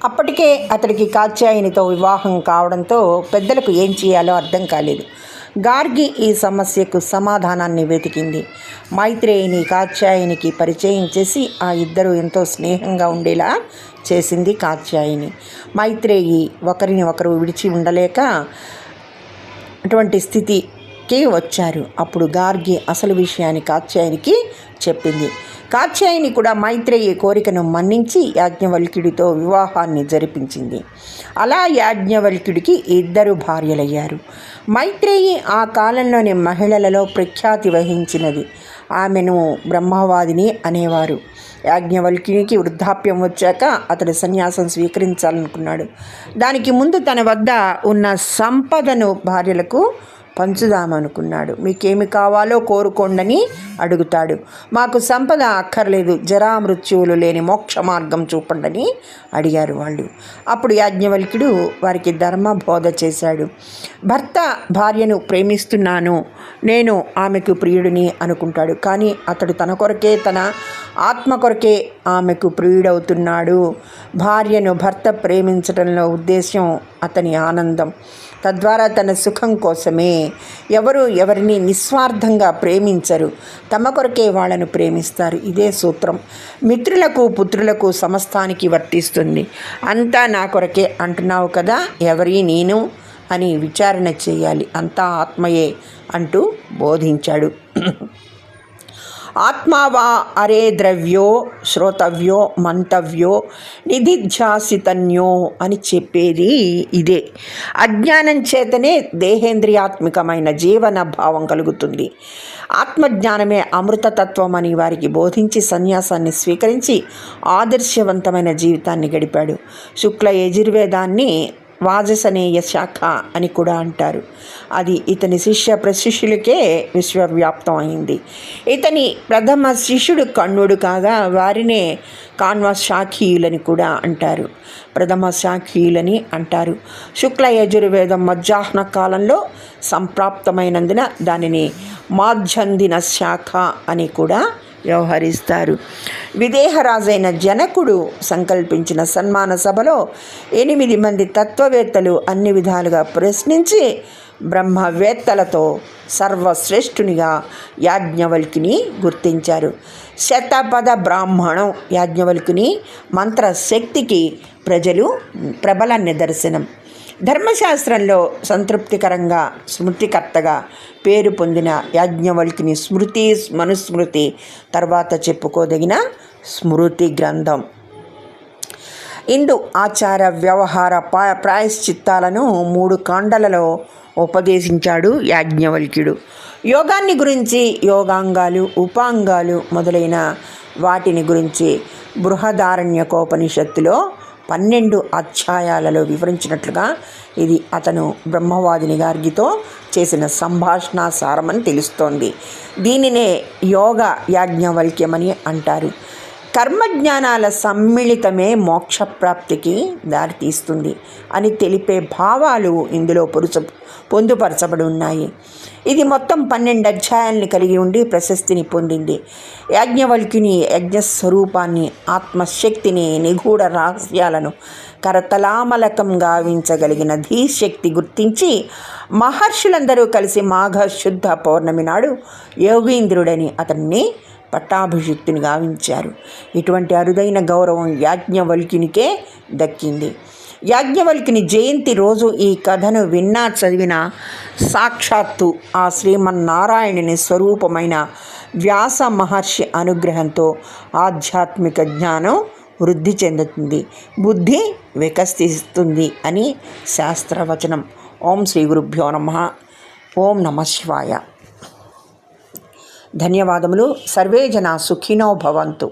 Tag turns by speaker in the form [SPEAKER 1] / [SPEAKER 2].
[SPEAKER 1] అప్పటికే అతడికి కాత్యాయనితో వివాహం కావడంతో పెద్దలకు ఏం చేయాలో అర్థం కాలేదు. గార్గి ఈ సమస్యకు సమాధానాన్ని వెతికింది. మైత్రేయిని కాత్యాయనికి పరిచయం చేసి ఆ ఇద్దరు ఎంతో స్నేహంగా ఉండేలా చేసింది కాత్యాయని. మైత్రేయి ఒకరిని ఒకరు విడిచి ఉండలేక అటువంటి స్థితికి వచ్చారు. అప్పుడు గార్గి అసలు విషయాన్ని కాత్యాయనికి చెప్పింది. కాత్యాయని కూడా మైత్రేయి కోరికను మన్నించి యాజ్ఞవల్క్యుడితో వివాహాన్ని జరిపించింది. అలా యాజ్ఞవల్క్యుడికి 2 భార్యలయ్యారు. మైత్రేయి ఆ కాలంలోని మహిళలలో ప్రఖ్యాతి వహించినది. ఆమెను బ్రహ్మవాదిని అనేవారు. యాజ్ఞవల్క్యునికి వృద్ధాప్యం వచ్చాక అతడు సన్యాసం స్వీకరించాలనుకున్నాడు. దానికి ముందు తన వద్ద ఉన్న సంపదను భార్యలకు పంచుదామనుకున్నాడు. మీకేమి కావాలో కోరుకోండని అడుగుతాడు. మాకు సంపద అక్కర్లేదు, జరామృత్యువులు లేని మోక్ష మార్గం చూపండని అడిగారు వాళ్ళు. అప్పుడు యాజ్ఞవల్క్యుడు వారికి ధర్మ బోధ చేశాడు. భర్త భార్యను ప్రేమిస్తున్నాను, నేను ఆమెకు ప్రియుడిని అనుకుంటాడు. కానీ అతడు తన కొరకే, తన ఆత్మ కొరకే ఆమెకు ప్రియుడవుతున్నాడు. భార్యను భర్త ప్రేమించడంలో ఉద్దేశం అతని ఆనందం, తద్వారా తన సుఖం కోసమే. ఎవరు ఎవరిని నిస్వార్థంగా ప్రేమించరు, తమ కొరకే వాళ్ళను ప్రేమిస్తారు. ఇదే సూత్రం మిత్రులకు పుత్రులకు సమస్తానికి వర్తిస్తుంది. అంతా నా కొరకే అంటున్నావు కదా, ఎవరి నేను అని విచారణ చేయాలి, అంతా ఆత్మయే అంటూ బోధించాడు. ఆత్మావా అరే ద్రవ్యో శ్రోతవ్యో మంతవ్యో నిధిధ్యాసితన్యో అని చెప్పేది ఇదే. అజ్ఞానం చేతనే దేహేంద్రియాత్మికమైన జీవన భావం కలుగుతుంది. ఆత్మజ్ఞానమే అమృతతత్వం అని వారికి బోధించి సన్యాసాన్ని స్వీకరించి ఆదర్శవంతమైన జీవితాన్ని గడిపాడు. శుక్ల యజుర్వేదాన్ని వాజసనేయ శాఖ అని కూడా అంటారు. అది ఇతని శిష్య ప్రశిష్యులకే విశ్వవ్యాప్తం అయింది. ఇతని ప్రథమ శిష్యుడు కణ్వుడు కాగా వారినే కాణ్వ శాఖీయులని కూడా అంటారు, ప్రథమ శాఖీయులని అంటారు. శుక్ల యజుర్వేదం మధ్యాహ్న కాలంలో సంప్రాప్తమైనందున దానిని మాధ్యందిన శాఖ అని కూడా వ్యవహరిస్తారు. విదేహరాజైన జనకుడు సంకల్పించిన సన్మాన సభలో 8 మంది తత్వవేత్తలు అన్ని విధాలుగా ప్రశ్నించి బ్రహ్మవేత్తలతో సర్వశ్రేష్ఠునిగా యాజ్ఞవల్క్యుని గుర్తించారు. శతపథ బ్రాహ్మణం యాజ్ఞవల్క్యుని మంత్రశక్తికి ప్రజలు ప్రబల నిదర్శనం. ధర్మశాస్త్రంలో సంతృప్తికరంగా స్మృతికర్తగా పేరు పొందిన యాజ్ఞవల్క్యుని స్మృతి మనుస్మృతి తర్వాత చెప్పుకోదగిన స్మృతి గ్రంథం. ఇందు ఆచార వ్యవహార ప్రాయశ్చిత్తాలను 3 కాండలలో ఉపదేశించాడు యాజ్ఞవల్క్యుడు. యోగాన్ని గురించి, యోగాంగాలు, ఉపాంగాలు మొదలైన వాటిని గురించి బృహదారణ్యకోపనిషత్తులో 12 అధ్యాయాలలో వివరించినట్లుగా ఇది అతను బ్రహ్మవాదిని గార్గితో చేసిన సంభాషణ సారమని తెలుస్తోంది. దీనినే యోగ యాజ్ఞవల్క్యమని అంటారు. కర్మజ్ఞానాల సమ్మిళితమే మోక్షప్రాప్తికి దారితీస్తుంది అని తెలిపే భావాలు ఇందులో పొందుపరచబడి ఉన్నాయి. ఇది మొత్తం 12 అధ్యాయాల్ని కలిగి ఉండి ప్రశస్తిని పొందింది. యాజ్ఞవల్క్యుని యజ్ఞస్వరూపాన్ని, ఆత్మశక్తిని, నిగూఢ రహస్యాలను కరతలామలకం గావించగలిగిన ధీశక్తి గుర్తించి మహర్షులందరూ కలిసి మాఘ శుద్ధ పౌర్ణమి నాడు యోగీంద్రుడని అతన్ని పట్టాభిషిక్తుని గావించారు. ఇటువంటి అరుదైన గౌరవం యాజ్ఞవల్క్యునికే దక్కింది. యాజ్ఞవల్క్యుని జయంతి రోజు ఈ కథను విన్నా చదివినా సాక్షాత్తు ఆ శ్రీమన్నారాయణుని స్వరూపమైన వ్యాస మహర్షి అనుగ్రహంతో ఆధ్యాత్మిక జ్ఞానం వృద్ధి చెందుతుంది, బుద్ధి వికసిస్తుంది అని శాస్త్రవచనం. ఓం శ్రీ గురుభ్యో నమః. ఓం నమః శివాయ. ధన్యవాదములు. సర్వే జనా సుఖినో భవంతు.